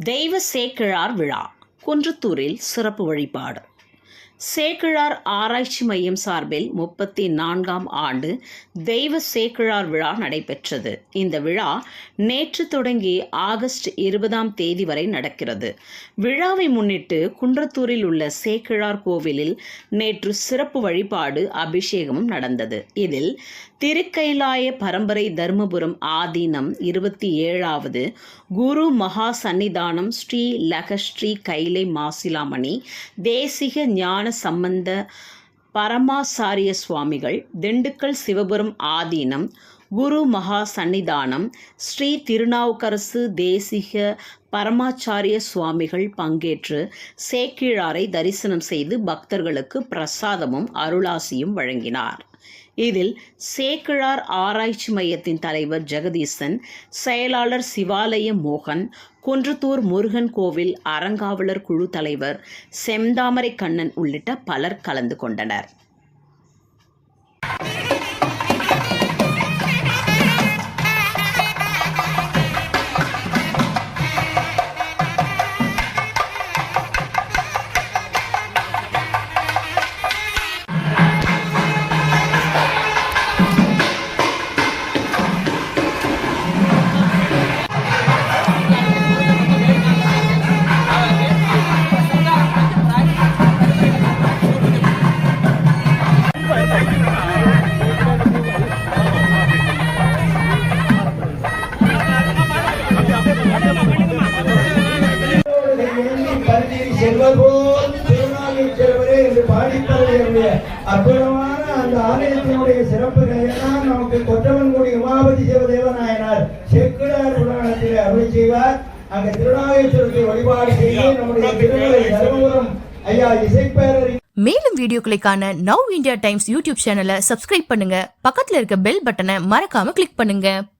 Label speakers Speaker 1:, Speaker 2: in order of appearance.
Speaker 1: தெய்வ சேக்கிழார் விழா குன்றத்தூரில் சிறப்பு வழிபாடு. சேக்கிழார் ஆராய்ச்சி மையம் சார்பில் 34ஆம் ஆண்டு தெய்வ சேக்கிழார் விழா நடைபெற்றது. இந்த விழா நேற்று தொடங்கி ஆகஸ்ட் 20ஆம் தேதி வரை நடக்கிறது. விழாவை முன்னிட்டு குன்றத்தூரில் உள்ள சேக்கிழார் கோவிலில் நேற்று சிறப்பு வழிபாடு அபிஷேகமும் நடந்தது. இதில் திருக்கைலாய பரம்பரை தர்மபுரம் ஆதீனம் 27வது குரு மகா சன்னிதானம் ஸ்ரீ லகஸ்ரீ கைலை மாசிலாமணி தேசிக ஞான சம்பந்த பரமாசாரிய சுவாமிகள், திண்டுக்கல் சிவபுரம் ஆதீனம் குரு மகா சன்னிதானம் ஸ்ரீ திருநாவுக்கரசு தேசிக பரமாச்சாரிய சுவாமிகள் பங்கேற்று சேக்கிழாரை தரிசனம் செய்து பக்தர்களுக்கு பிரசாதமும் அருளாசியும் வழங்கினார். இதில் சேக்கிழார் ஆராய்ச்சி மையத்தின் தலைவர் ஜெகதீசன், செயலாளர் சிவாலய மோகன், குன்றத்தூர் முருகன் கோவில் அறங்காவலர் குழு தலைவர் செந்தாமரை கண்ணன் உள்ளிட்ட பலர் கலந்து கொண்டனர்.
Speaker 2: அற்புதமான அந்த ஆலயத்தினுடைய சிறப்புகளை எல்லாம் நமக்கு கொற்றவன்குடி உமாபதி சிவதேவநாயனார் சேக்கிழார் புராணத்தில் அருள் செய்வார். அங்க திருநாகேஸ்வரத்தை வழிபாடு செய்து நம்முடைய திருமலை தர்மபுரம் ஐயா இசைப்பேரறி.
Speaker 3: மேலும் வீடியோக்களை காண நவ் இந்தியா டைம்ஸ் யூடியூப் சேனலை சப்ஸ்கிரைப் பண்ணுங்க. பக்கத்துல இருக்க பெல் பட்டனை மறக்காம கிளிக் பண்ணுங்க.